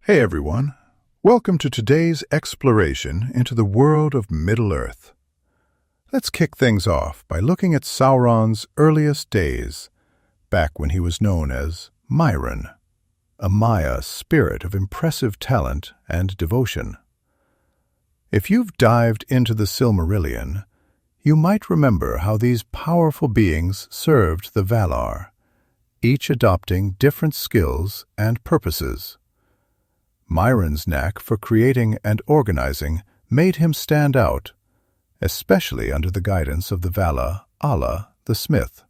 Hey everyone, welcome to today's exploration into the world of Middle-earth. Let's kick things off by looking at Sauron's earliest days, back when he was known as Myron, a Maia spirit of impressive talent and devotion. If you've dived into the Silmarillion, you might remember how these powerful beings served the Valar, each adopting different skills and purposes. Myron's knack for creating and organizing made him stand out, especially under the guidance of the Vala Allah the Smith.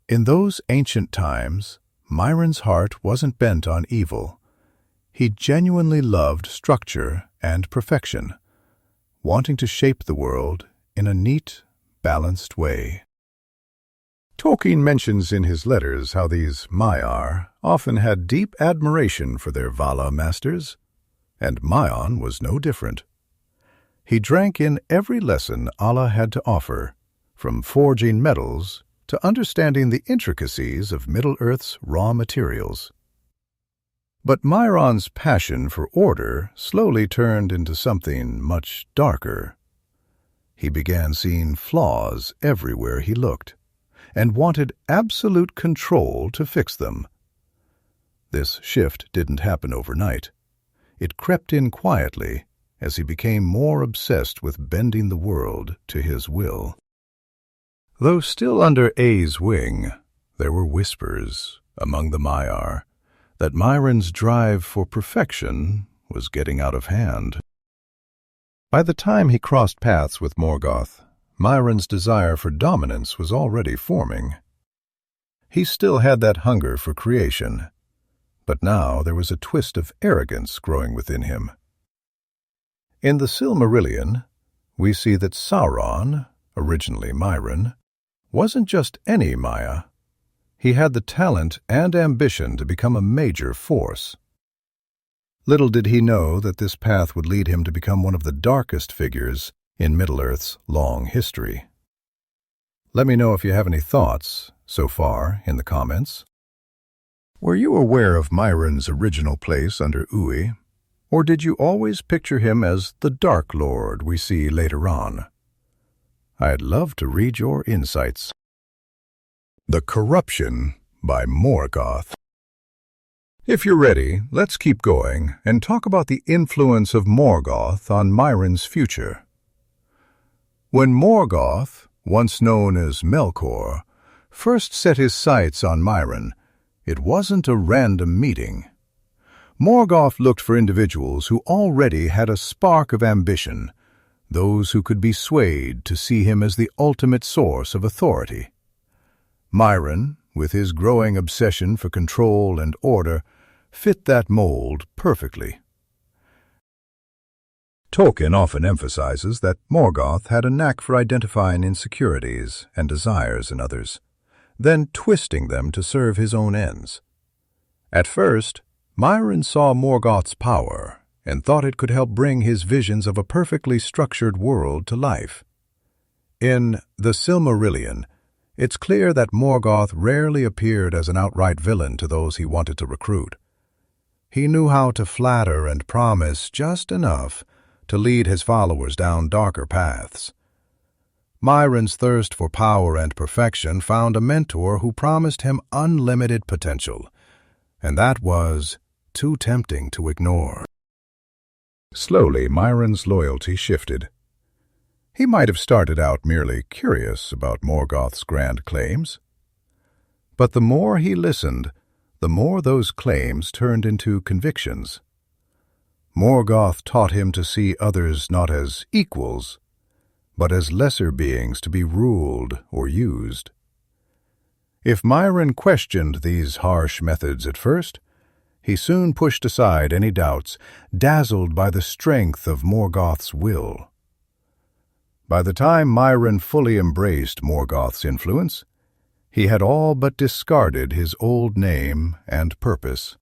In those ancient times, Myron's heart wasn't bent on evil. He genuinely loved structure and perfection, wanting to shape the world in a neat, balanced way. Tolkien mentions in his letters how these Maiar often had deep admiration for their Vala masters, and Myron was no different. He drank in every lesson Allah had to offer, from forging metals to understanding the intricacies of Middle-earth's raw materials. But Myron's passion for order slowly turned into something much darker. He began seeing flaws everywhere he looked, and wanted absolute control to fix them. This shift didn't happen overnight. It crept in quietly as he became more obsessed with bending the world to his will. Though still under A's wing, there were whispers among the Maiar that Myron's drive for perfection was getting out of hand. By the time he crossed paths with Morgoth, Myron's desire for dominance was already forming. He still had that hunger for creation, but now there was a twist of arrogance growing within him. In the Silmarillion, we see that Sauron, originally Myron, wasn't just any Maia. He had the talent and ambition to become a major force. Little did he know that this path would lead him to become one of the darkest figures in Middle-earth's long history. Let me know if you have any thoughts so far in the comments. Were you aware of Myron's original place under Ui, or did you always picture him as the Dark Lord we see later on? I'd love to read your insights. The Corruption by Morgoth. If you're ready, let's keep going and talk about the influence of Morgoth on Myron's future. When Morgoth, once known as Melkor, first set his sights on Myron, it wasn't a random meeting. Morgoth looked for individuals who already had a spark of ambition, those who could be swayed to see him as the ultimate source of authority. Myron, with his growing obsession for control and order, fit that mold perfectly. Tolkien often emphasizes that Morgoth had a knack for identifying insecurities and desires in others, then twisting them to serve his own ends. At first, Myron saw Morgoth's power and thought it could help bring his visions of a perfectly structured world to life. In The Silmarillion, it's clear that Morgoth rarely appeared as an outright villain to those he wanted to recruit. He knew how to flatter and promise just enough to lead his followers down darker paths. Myron's thirst for power and perfection found a mentor who promised him unlimited potential, and that was too tempting to ignore. Slowly, Myron's loyalty shifted. He might have started out merely curious about Morgoth's grand claims, but the more he listened, the more those claims turned into convictions. Morgoth taught him to see others not as equals, but as lesser beings to be ruled or used. If Myron questioned these harsh methods at first, he soon pushed aside any doubts, dazzled by the strength of Morgoth's will. By the time Myron fully embraced Morgoth's influence, he had all but discarded his old name and purpose.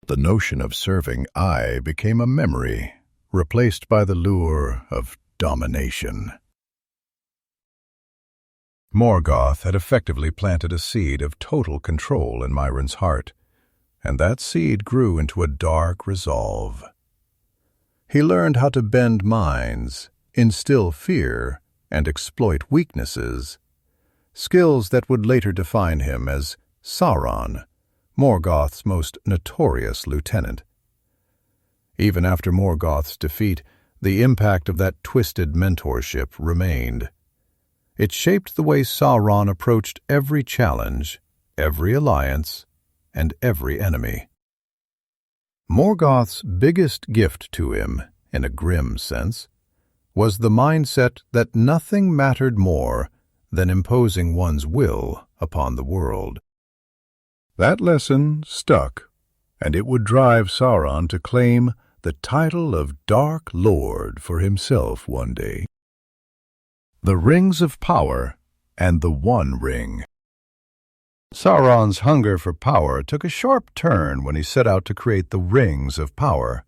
The notion of serving I became a memory, replaced by the lure of domination. Morgoth had effectively planted a seed of total control in Myron's heart, and that seed grew into a dark resolve. He learned how to bend minds, instill fear, and exploit weaknesses, skills that would later define him as Sauron, Morgoth's most notorious lieutenant. Even after Morgoth's defeat, the impact of that twisted mentorship remained. It shaped the way Sauron approached every challenge, every alliance, and every enemy. Morgoth's biggest gift to him, in a grim sense, was the mindset that nothing mattered more than imposing one's will upon the world. That lesson stuck, and it would drive Sauron to claim the title of Dark Lord for himself one day. The Rings of Power and the One Ring. Sauron's hunger for power took a sharp turn when he set out to create the Rings of Power.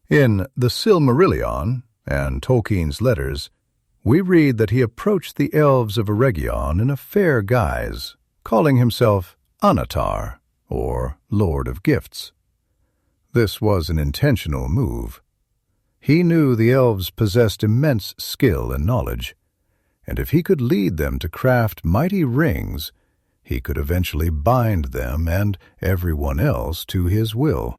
In The Silmarillion and Tolkien's letters, we read that he approached the elves of Eregion in a fair guise, calling himself Anatar, or Lord of Gifts. This was an intentional move. He knew the elves possessed immense skill and knowledge, and if he could lead them to craft mighty rings, he could eventually bind them and everyone else to his will.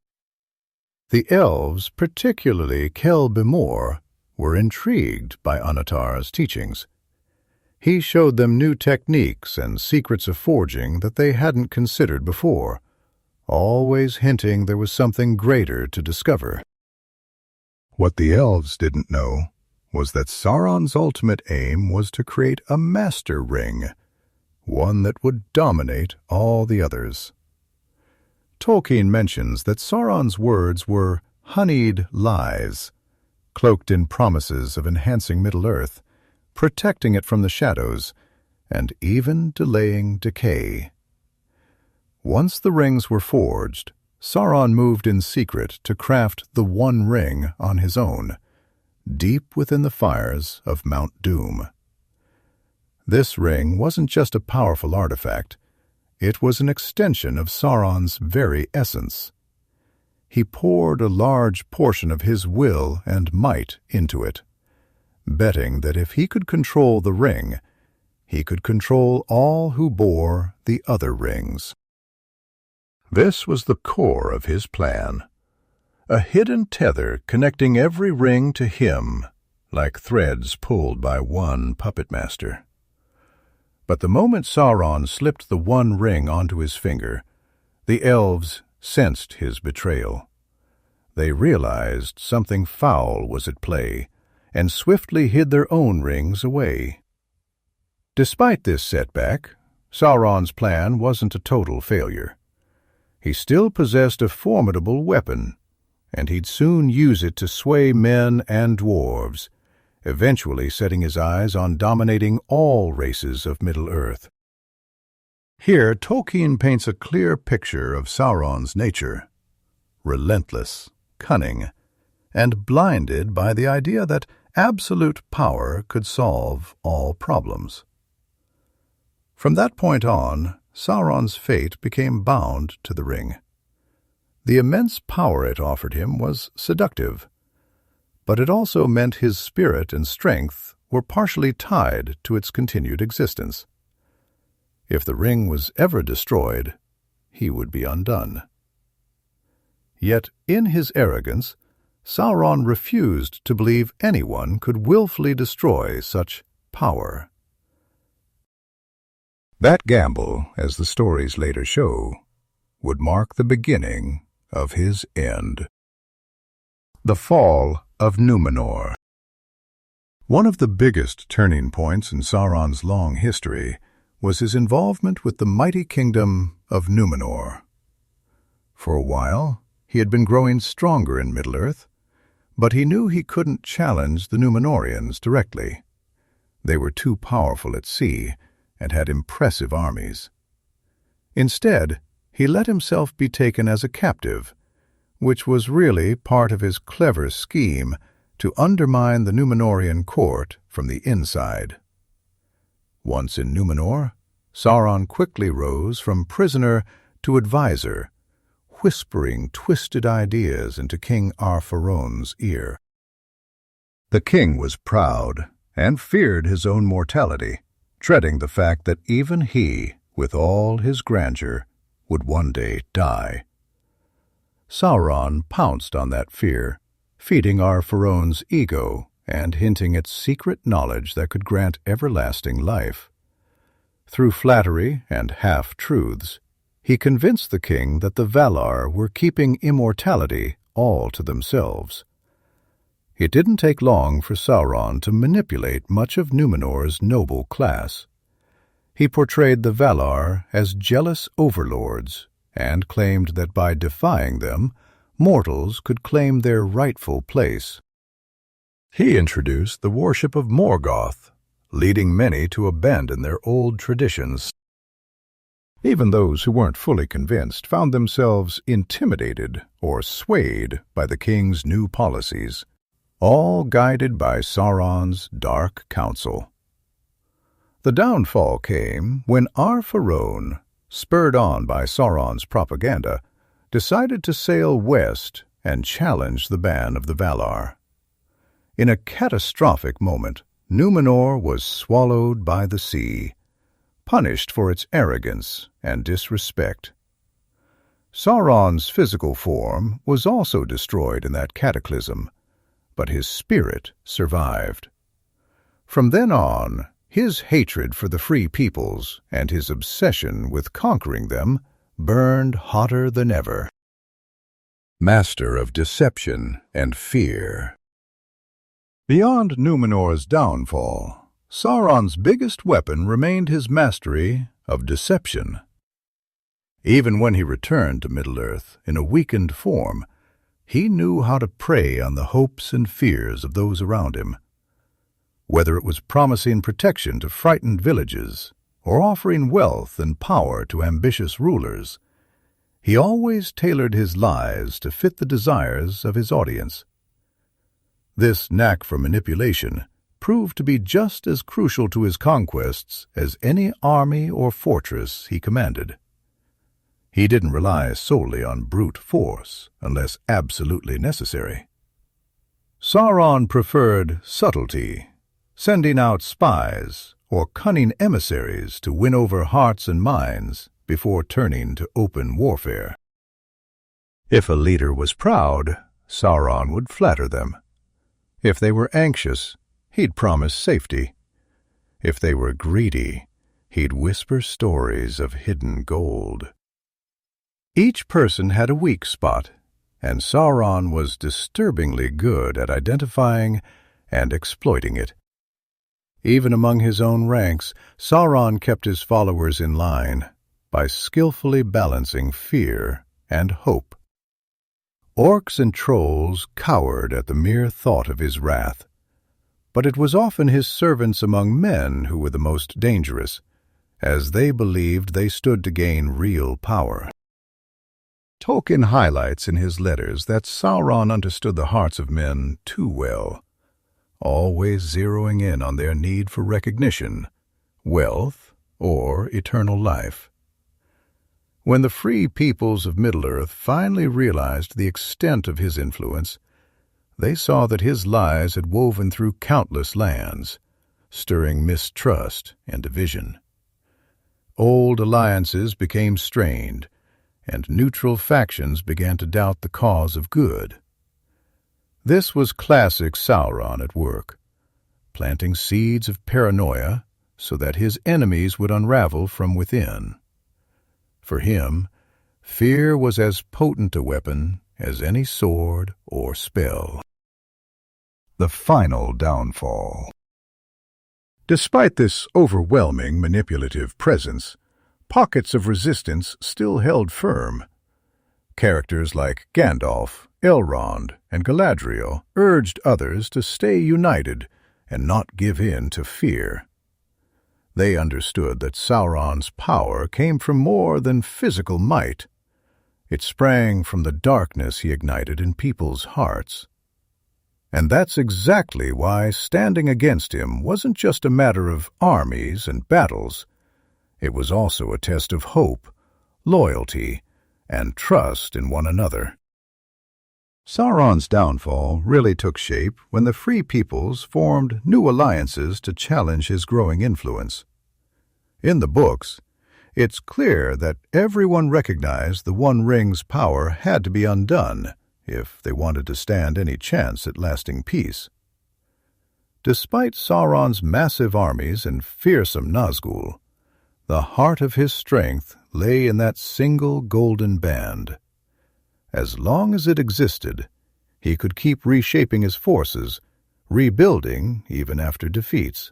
The elves, particularly Kel-Bimor, were intrigued by Anatar's teachings. He showed them new techniques and secrets of forging that they hadn't considered before, always hinting there was something greater to discover. What the elves didn't know was that Sauron's ultimate aim was to create a master ring, one that would dominate all the others. Tolkien mentions that Sauron's words were honeyed lies, cloaked in promises of enhancing Middle-earth, protecting it from the shadows, and even delaying decay. Once the rings were forged, Sauron moved in secret to craft the One Ring on his own, deep within the fires of Mount Doom. This ring wasn't just a powerful artifact, it was an extension of Sauron's very essence. He poured a large portion of his will and might into it, betting that if he could control the ring, he could control all who bore the other rings. This was the core of his plan, a hidden tether connecting every ring to him, like threads pulled by one puppet master. But the moment Sauron slipped the one ring onto his finger, the elves sensed his betrayal. They realized something foul was at play, and swiftly hid their own rings away. Despite this setback, Sauron's plan wasn't a total failure. He still possessed a formidable weapon, and he'd soon use it to sway men and dwarves, eventually setting his eyes on dominating all races of Middle-earth. Here, Tolkien paints a clear picture of Sauron's nature, relentless, cunning, and blinded by the idea that absolute power could solve all problems. From that point on, Sauron's fate became bound to the ring. The immense power it offered him was seductive, but it also meant his spirit and strength were partially tied to its continued existence. If the ring was ever destroyed, he would be undone. Yet, in his arrogance, Sauron refused to believe anyone could willfully destroy such power. That gamble, as the stories later show, would mark the beginning of his end. The Fall of Numenor. One of the biggest turning points in Sauron's long history was his involvement with the mighty kingdom of Numenor. For a while, he had been growing stronger in Middle-earth, but he knew he couldn't challenge the Númenóreans directly. They were too powerful at sea and had impressive armies. Instead, he let himself be taken as a captive, which was really part of his clever scheme to undermine the Númenórean court from the inside. Once in Numenor, Sauron quickly rose from prisoner to advisor, whispering twisted ideas into King Ar-Pharon's ear. The king was proud and feared his own mortality, dreading the fact that even he, with all his grandeur, would one day die. Sauron pounced on that fear, feeding Ar-Pharon's ego and hinting at secret knowledge that could grant everlasting life. Through flattery and half-truths, he convinced the king that the Valar were keeping immortality all to themselves. It didn't take long for Sauron to manipulate much of Numenor's noble class. He portrayed the Valar as jealous overlords and claimed that by defying them, mortals could claim their rightful place. He introduced the worship of Morgoth, leading many to abandon their old traditions. Even those who weren't fully convinced found themselves intimidated or swayed by the king's new policies, all guided by Sauron's dark counsel. The downfall came when Ar-Pharon, spurred on by Sauron's propaganda, decided to sail west and challenge the ban of the Valar. In a catastrophic moment, Numenor was swallowed by the sea, punished for its arrogance and disrespect. Sauron's physical form was also destroyed in that cataclysm, but his spirit survived. From then on, his hatred for the free peoples and his obsession with conquering them burned hotter than ever. Master of deception and fear. Beyond Numenor's downfall, Sauron's biggest weapon remained his mastery of deception. Even when he returned to Middle-earth in a weakened form, he knew how to prey on the hopes and fears of those around him. Whether it was promising protection to frightened villages or offering wealth and power to ambitious rulers, he always tailored his lies to fit the desires of his audience. This knack for manipulation proved to be just as crucial to his conquests as any army or fortress he commanded. He didn't rely solely on brute force unless absolutely necessary. Sauron preferred subtlety, sending out spies or cunning emissaries to win over hearts and minds before turning to open warfare. If a leader was proud, Sauron would flatter them. If they were anxious, he'd promise safety. If they were greedy, he'd whisper stories of hidden gold. Each person had a weak spot, and Sauron was disturbingly good at identifying and exploiting it. Even among his own ranks, Sauron kept his followers in line by skillfully balancing fear and hope. Orcs and trolls cowered at the mere thought of his wrath, but it was often his servants among men who were the most dangerous, as they believed they stood to gain real power. Tolkien highlights in his letters that Sauron understood the hearts of men too well, always zeroing in on their need for recognition, wealth, or eternal life. When the free peoples of Middle-earth finally realized the extent of his influence, they saw that his lies had woven through countless lands, stirring mistrust and division. Old alliances became strained, and neutral factions began to doubt the cause of good. This was classic Sauron at work, planting seeds of paranoia so that his enemies would unravel from within. For him, fear was as potent a weapon as any sword or spell. The final downfall. Despite this overwhelming manipulative presence, pockets of resistance still held firm. Characters like Gandalf, Elrond, and Galadriel urged others to stay united and not give in to fear. They understood that Sauron's power came from more than physical might. It sprang from the darkness he ignited in people's hearts. And that's exactly why standing against him wasn't just a matter of armies and battles. It was also a test of hope, loyalty, and trust in one another. Sauron's downfall really took shape when the Free Peoples formed new alliances to challenge his growing influence. In the books, it's clear that everyone recognized the One Ring's power had to be undone if they wanted to stand any chance at lasting peace. Despite Sauron's massive armies and fearsome Nazgul, the heart of his strength lay in that single golden band. As long as it existed, he could keep reshaping his forces, rebuilding even after defeats.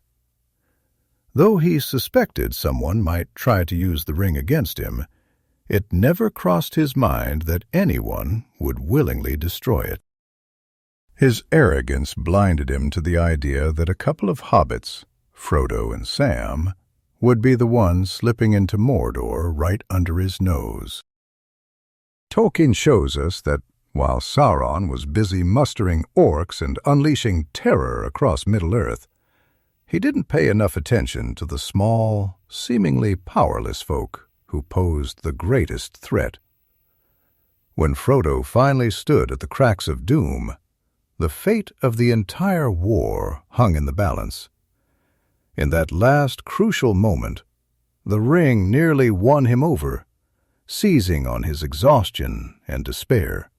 Though he suspected someone might try to use the ring against him, it never crossed his mind that anyone would willingly destroy it. His arrogance blinded him to the idea that a couple of hobbits, Frodo and Sam, would be the ones slipping into Mordor right under his nose. Tolkien shows us that while Sauron was busy mustering orcs and unleashing terror across Middle-earth, he didn't pay enough attention to the small, seemingly powerless folk who posed the greatest threat. When Frodo finally stood at the cracks of doom, the fate of the entire war hung in the balance. In that last crucial moment, the ring nearly won him over, seizing on his exhaustion and despair.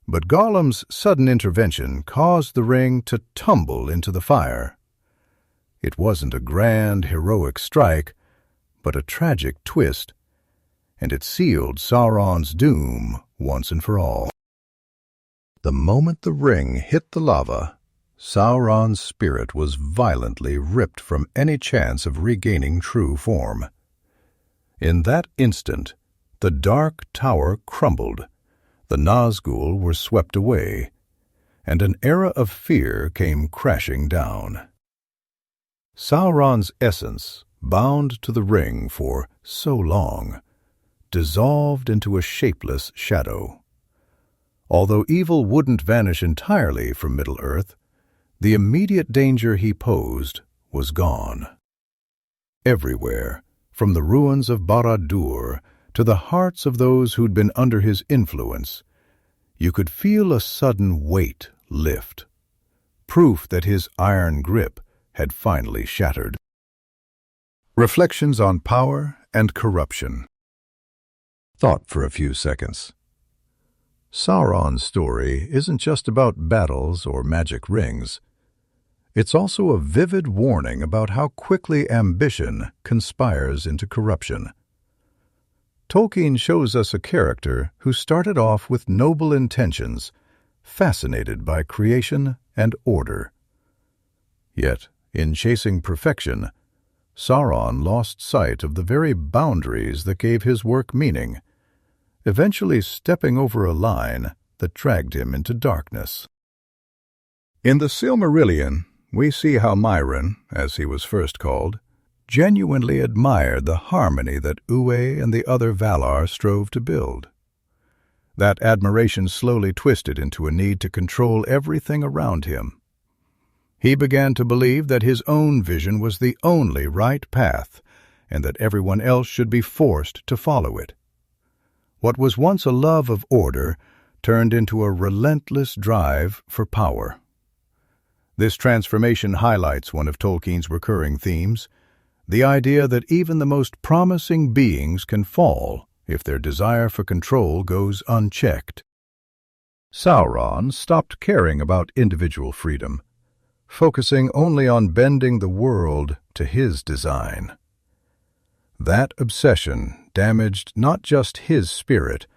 But Gollum's sudden intervention caused the ring to tumble into the fire. It wasn't a grand, heroic strike, but a tragic twist, and it sealed Sauron's doom once and for all. The moment the ring hit the lava, Sauron's spirit was violently ripped from any chance of regaining true form. In that instant, the dark tower crumbled, the Nazgul were swept away, and an era of fear came crashing down. Sauron's essence, bound to the ring for so long, dissolved into a shapeless shadow. Although evil wouldn't vanish entirely from Middle-earth, the immediate danger he posed was gone. Everywhere, from the ruins of Barad-dûr to the hearts of those who'd been under his influence, you could feel a sudden weight lift, proof that his iron grip had finally shattered. Reflections on Power and Corruption. Thought for a few seconds. Sauron's story isn't just about battles or magic rings. It's also a vivid warning about how quickly ambition conspires into corruption. Tolkien shows us a character who started off with noble intentions, fascinated by creation and order. Yet, in chasing perfection, Sauron lost sight of the very boundaries that gave his work meaning, eventually stepping over a line that dragged him into darkness. In the Silmarillion, we see how Myron, as he was first called, genuinely admired the harmony that Uwe and the other Valar strove to build. That admiration slowly twisted into a need to control everything around him. He began to believe that his own vision was the only right path, and that everyone else should be forced to follow it. What was once a love of order turned into a relentless drive for power. This transformation highlights one of Tolkien's recurring themes, the idea that even the most promising beings can fall if their desire for control goes unchecked. Sauron stopped caring about individual freedom, focusing only on bending the world to his design. That obsession damaged not just his spirit,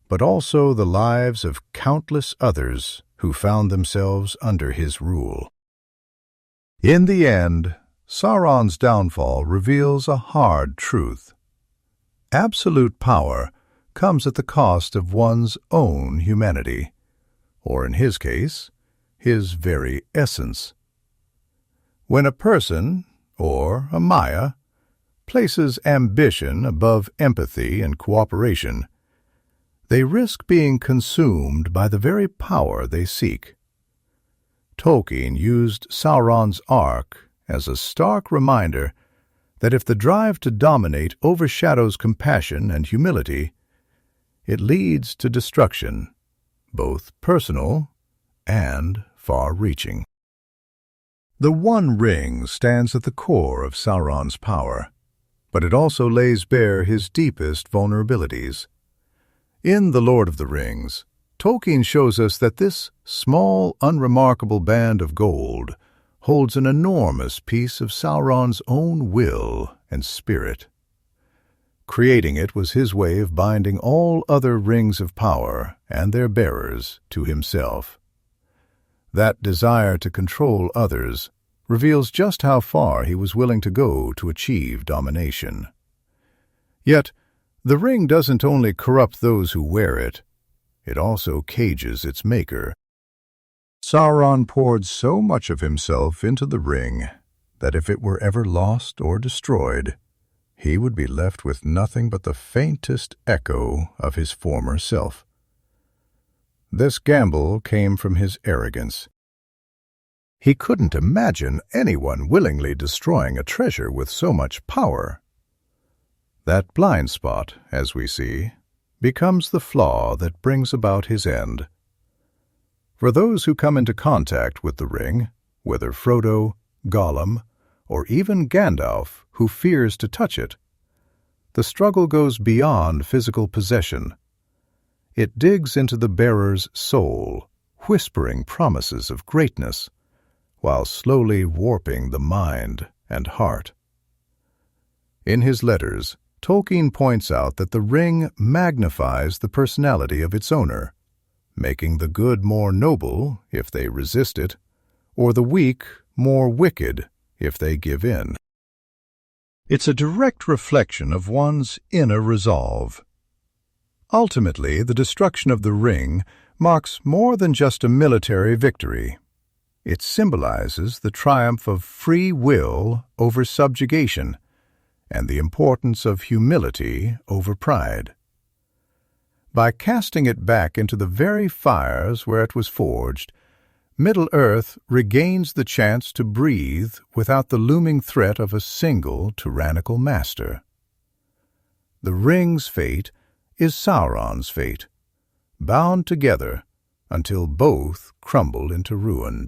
but also the lives of countless others who found themselves under his rule. In the end, Sauron's downfall reveals a hard truth. Absolute power comes at the cost of one's own humanity, or in his case, his very essence. When a person, or a Maia, places ambition above empathy and cooperation, they risk being consumed by the very power they seek. Tolkien used Sauron's arc as a stark reminder that if the drive to dominate overshadows compassion and humility, It leads to destruction, both personal and far-reaching. The One Ring stands at the core of Sauron's power, but it also lays bare his deepest vulnerabilities. In The Lord of the Rings, Tolkien shows us that this small, unremarkable band of gold holds an enormous piece of Sauron's own will and spirit. Creating it was his way of binding all other rings of power and their bearers to himself. That desire to control others reveals just how far he was willing to go to achieve domination. Yet, the ring doesn't only corrupt those who wear it, it also cages its maker. Sauron poured so much of himself into the ring that if it were ever lost or destroyed, he would be left with nothing but the faintest echo of his former self. This gamble came from his arrogance. He couldn't imagine anyone willingly destroying a treasure with so much power. That blind spot, as we see, becomes the flaw that brings about his end. For those who come into contact with the ring, whether Frodo, Gollum, or even Gandalf, who fears to touch it, the struggle goes beyond physical possession. It digs into the bearer's soul, whispering promises of greatness, while slowly warping the mind and heart. In his letters, Tolkien points out that the ring magnifies the personality of its owner, making the good more noble if they resist it, or the weak more wicked if they give in. It's a direct reflection of one's inner resolve. Ultimately, the destruction of the ring marks more than just a military victory. It symbolizes the triumph of free will over subjugation and the importance of humility over pride. By casting it back into the very fires where it was forged, Middle-earth regains the chance to breathe without the looming threat of a single tyrannical master. The ring's fate is Sauron's fate, bound together until both crumble into ruin.